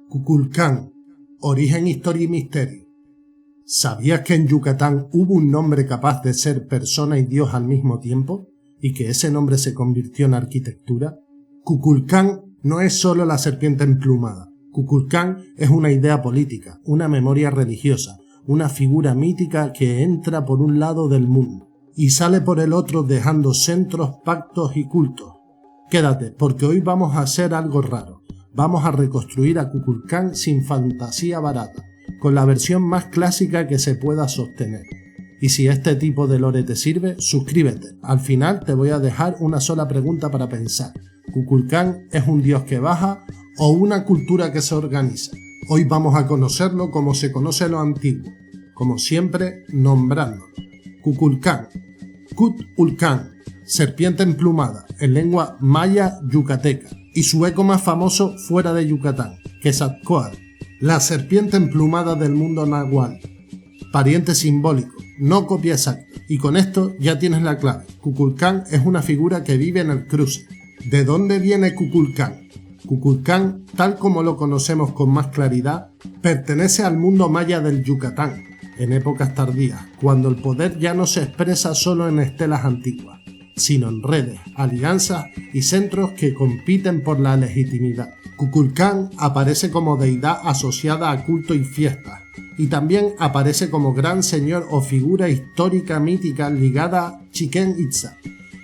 Kukulcán, origen, historia y misterio. ¿Sabías que en Yucatán hubo un nombre capaz de ser persona y dios al mismo tiempo? ¿Y que ese nombre se convirtió en arquitectura? Kukulcán no es solo la serpiente emplumada. Kukulcán es una idea política, una memoria religiosa, una figura mítica que entra por un lado del mundo y sale por el otro dejando centros, pactos y cultos. Quédate, porque hoy vamos a hacer algo raro. Vamos a reconstruir a Kukulcán sin fantasía barata, con la versión más clásica que se pueda sostener. Y si este tipo de lore te sirve, suscríbete. Al final te voy a dejar una sola pregunta para pensar. ¿Kukulcán es un dios que baja o una cultura que se organiza? Hoy vamos a conocerlo como se conoce lo antiguo, como siempre nombrándolo. Kukulcán, Kut-Ulcán, serpiente emplumada, en lengua maya yucateca, y su eco más famoso fuera de Yucatán, Quetzalcóatl, la serpiente emplumada del mundo nahual. Pariente simbólico, no copia exacta, y con esto ya tienes la clave. Kukulcán es una figura que vive en el cruce. ¿De dónde viene Kukulcán? Kukulcán, tal como lo conocemos con más claridad, pertenece al mundo maya del Yucatán, en épocas tardías, cuando el poder ya no se expresa solo en estelas antiguas, sino en redes, alianzas y centros que compiten por la legitimidad. Kukulcán aparece como deidad asociada a culto y fiestas, y también aparece como gran señor o figura histórica mítica ligada a Chichén Itzá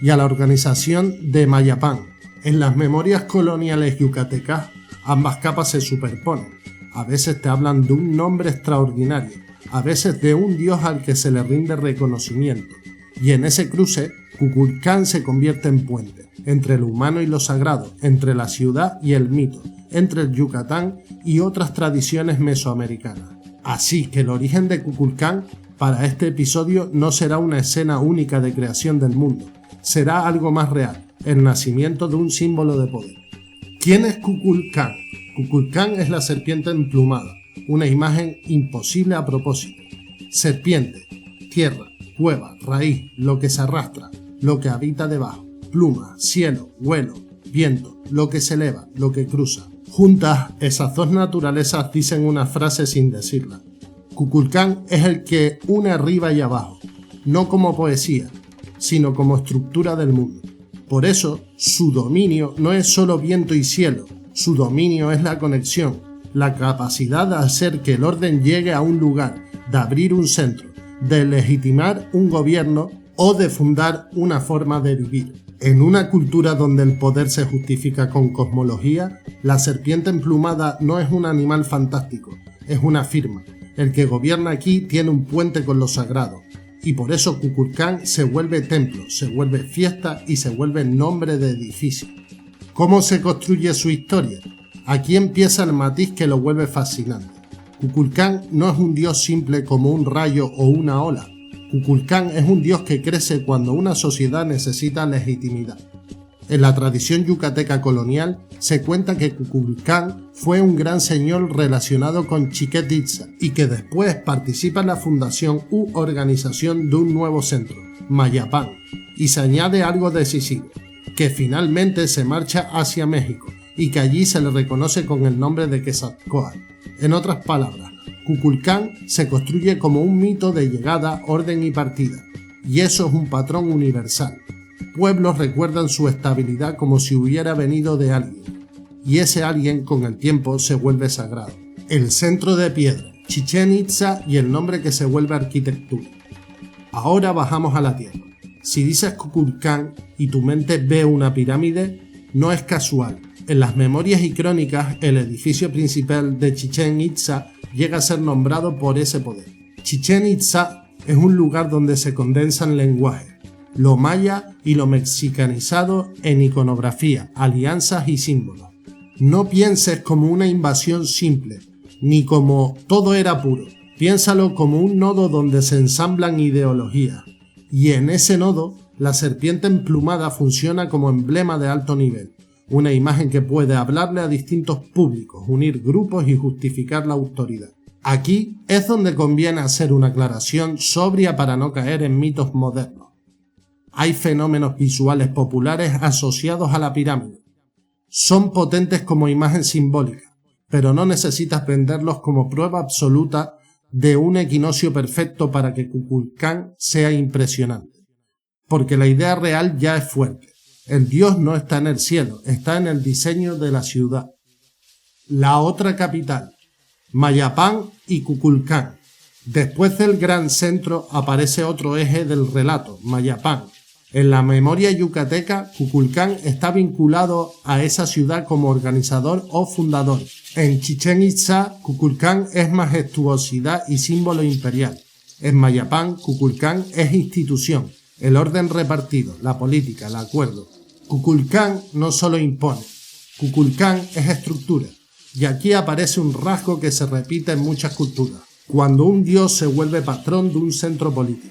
y a la organización de Mayapán. En las memorias coloniales yucatecas, ambas capas se superponen. A veces te hablan de un nombre extraordinario, a veces de un dios al que se le rinde reconocimiento, y en ese cruce, Kukulcán se convierte en puente, entre lo humano y lo sagrado, entre la ciudad y el mito, entre el Yucatán y otras tradiciones mesoamericanas. Así que el origen de Kukulcán para este episodio no será una escena única de creación del mundo, será algo más real, el nacimiento de un símbolo de poder. ¿Quién es Kukulcán? Kukulcán es la serpiente emplumada, una imagen imposible a propósito. Serpiente, tierra, cueva, raíz, lo que se arrastra, lo que habita debajo, pluma, cielo, vuelo, viento, lo que se eleva, lo que cruza. Juntas, esas dos naturalezas dicen una frase sin decirla. Kukulcán es el que une arriba y abajo, no como poesía, sino como estructura del mundo. Por eso, su dominio no es solo viento y cielo, su dominio es la conexión, la capacidad de hacer que el orden llegue a un lugar, de abrir un centro, de legitimar un gobierno o de fundar una forma de vivir. En una cultura donde el poder se justifica con cosmología, la serpiente emplumada no es un animal fantástico, es una firma. El que gobierna aquí tiene un puente con lo sagrado, y por eso Kukulcán se vuelve templo, se vuelve fiesta y se vuelve nombre de edificio. ¿Cómo se construye su historia? Aquí empieza el matiz que lo vuelve fascinante. Kukulcán no es un dios simple como un rayo o una ola. Kukulcán es un dios que crece cuando una sociedad necesita legitimidad. En la tradición yucateca colonial se cuenta que Kukulcán fue un gran señor relacionado con Chichén Itzá y que después participa en la fundación u organización de un nuevo centro, Mayapán, y se añade algo decisivo, que finalmente se marcha hacia México y que allí se le reconoce con el nombre de Quetzalcóatl. En otras palabras, Kukulcán se construye como un mito de llegada, orden y partida, y eso es un patrón universal. Pueblos recuerdan su estabilidad como si hubiera venido de alguien, y ese alguien con el tiempo se vuelve sagrado. El centro de piedra, Chichén Itzá y el nombre que se vuelve arquitectura. Ahora bajamos a la tierra. Si dices Kukulcán y tu mente ve una pirámide, no es casual. En las memorias y crónicas, el edificio principal de Chichén Itzá llega a ser nombrado por ese poder. Chichén Itzá es un lugar donde se condensan lenguajes, lo maya y lo mexicanizado en iconografía, alianzas y símbolos. No pienses como una invasión simple, ni como todo era puro. Piénsalo como un nodo donde se ensamblan ideologías. Y en ese nodo, la serpiente emplumada funciona como emblema de alto nivel. Una imagen que puede hablarle a distintos públicos, unir grupos y justificar la autoridad. Aquí es donde conviene hacer una aclaración sobria para no caer en mitos modernos. Hay fenómenos visuales populares asociados a la pirámide. Son potentes como imagen simbólica, pero no necesitas venderlos como prueba absoluta de un equinoccio perfecto para que Kukulcán sea impresionante. Porque la idea real ya es fuerte. El dios no está en el cielo, está en el diseño de la ciudad. La otra capital, Mayapán y Kukulcán. Después del gran centro aparece otro eje del relato, Mayapán. En la memoria yucateca, Kukulcán está vinculado a esa ciudad como organizador o fundador. En Chichén Itzá, Kukulcán es majestuosidad y símbolo imperial. En Mayapán, Kukulcán es institución, el orden repartido, la política, el acuerdo. Kukulcán no solo impone, Kukulcán es estructura. Y aquí aparece un rasgo que se repite en muchas culturas. Cuando un dios se vuelve patrón de un centro político,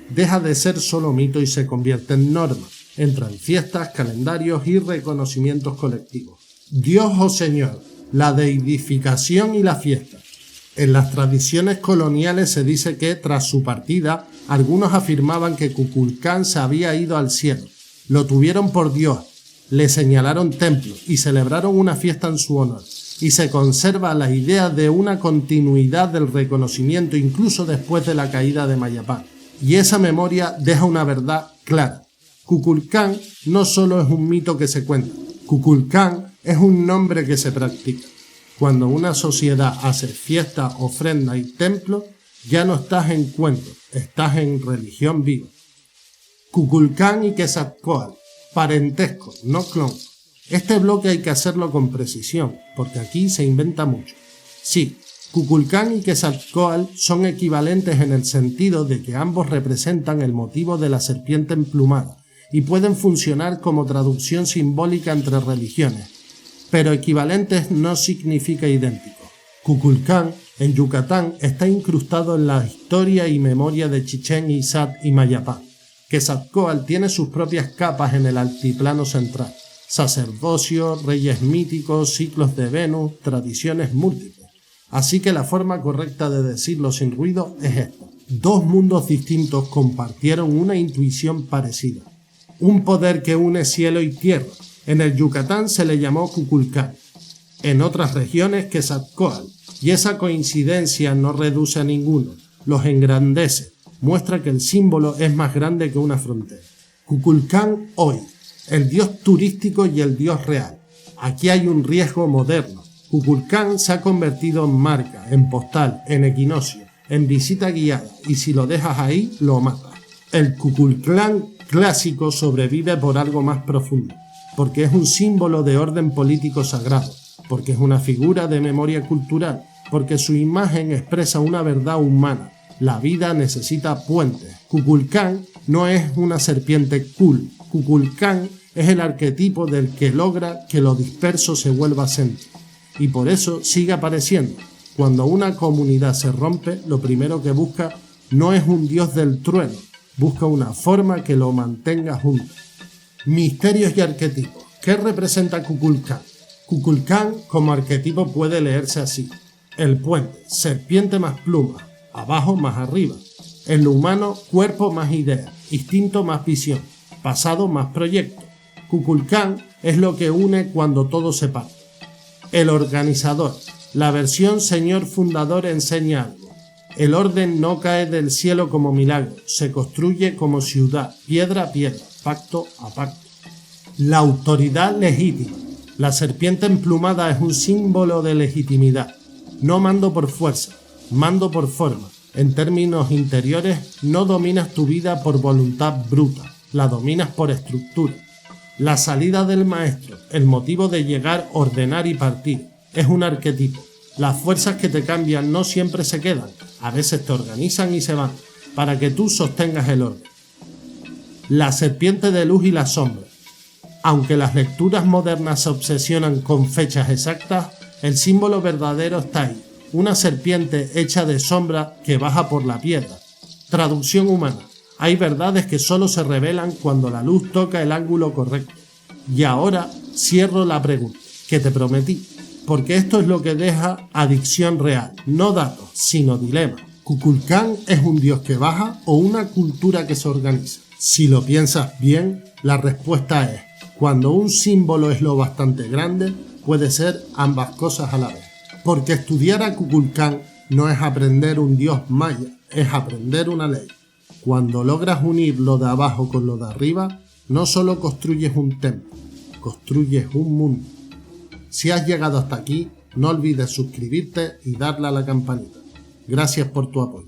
deja de ser solo mito y se convierte en norma. Entran fiestas, calendarios y reconocimientos colectivos. Dios o Señor, la deidificación y la fiesta. En las tradiciones coloniales se dice que, tras su partida, algunos afirmaban que Kukulcán se había ido al cielo. Lo tuvieron por Dios, le señalaron templos y celebraron una fiesta en su honor. Y se conserva la idea de una continuidad del reconocimiento incluso después de la caída de Mayapán. Y esa memoria deja una verdad clara. Kukulcán no solo es un mito que se cuenta, Kukulcán es un nombre que se practica. Cuando una sociedad hace fiesta, ofrenda y templo, ya no estás en cuentos, estás en religión viva. Kukulcán y Quetzalcóatl, parentesco, no clon. Este bloque hay que hacerlo con precisión, porque aquí se inventa mucho. Sí, Kukulcán y Quetzalcóatl son equivalentes en el sentido de que ambos representan el motivo de la serpiente emplumada y pueden funcionar como traducción simbólica entre religiones, pero equivalentes no significa idéntico. Kukulcán, en Yucatán, está incrustado en la historia y memoria de Chichén Itzá y Mayapán. Quetzalcóatl tiene sus propias capas en el altiplano central. Sacerdocio, reyes míticos, ciclos de Venus, tradiciones múltiples. Así que la forma correcta de decirlo sin ruido es esta. Dos mundos distintos compartieron una intuición parecida. Un poder que une cielo y tierra. En el Yucatán se le llamó Kukulcán. En otras regiones Quetzalcóatl. Y esa coincidencia no reduce a ninguno. Los engrandece. Muestra que el símbolo es más grande que una frontera. Kukulcán hoy. El dios turístico y el dios real. Aquí hay un riesgo moderno. Kukulcán se ha convertido en marca, en postal, en equinoccio, en visita guiada, y si lo dejas ahí, lo matas. El Kukulcán clásico sobrevive por algo más profundo, porque es un símbolo de orden político sagrado, porque es una figura de memoria cultural, porque su imagen expresa una verdad humana. La vida necesita puentes. Kukulcán no es una serpiente cool. Kukulcán es el arquetipo del que logra que lo disperso se vuelva centro. Y por eso sigue apareciendo. Cuando una comunidad se rompe, lo primero que busca no es un dios del trueno, busca una forma que lo mantenga junto. Misterios y arquetipos. ¿Qué representa Kukulcán? Kukulcán como arquetipo puede leerse así. El puente, serpiente más pluma, abajo más arriba. En lo humano, cuerpo más idea, instinto más visión, pasado más proyecto. Kukulcán es lo que une cuando todo se parte. El organizador, la versión señor fundador enseña algo. El orden no cae del cielo como milagro, se construye como ciudad, piedra a piedra, pacto a pacto. La autoridad legítima. La serpiente emplumada es un símbolo de legitimidad. No mando por fuerza, mando por forma. En términos interiores, no dominas tu vida por voluntad bruta, la dominas por estructura. La salida del maestro, el motivo de llegar, ordenar y partir, es un arquetipo. Las fuerzas que te cambian no siempre se quedan, a veces te organizan y se van, para que tú sostengas el orden. La serpiente de luz y la sombra. Aunque las lecturas modernas se obsesionan con fechas exactas, el símbolo verdadero está ahí, una serpiente hecha de sombra que baja por la piedra. Traducción humana. Hay verdades que solo se revelan cuando la luz toca el ángulo correcto. Y ahora cierro la pregunta que te prometí, porque esto es lo que deja adicción real, no datos, sino dilema. ¿Kukulcán es un dios que baja o una cultura que se organiza? Si lo piensas bien, la respuesta es, cuando un símbolo es lo bastante grande, puede ser ambas cosas a la vez. Porque estudiar a Kukulcán no es aprender un dios maya, es aprender una ley. Cuando logras unir lo de abajo con lo de arriba, no solo construyes un templo, construyes un mundo. Si has llegado hasta aquí, no olvides suscribirte y darle a la campanita. Gracias por tu apoyo.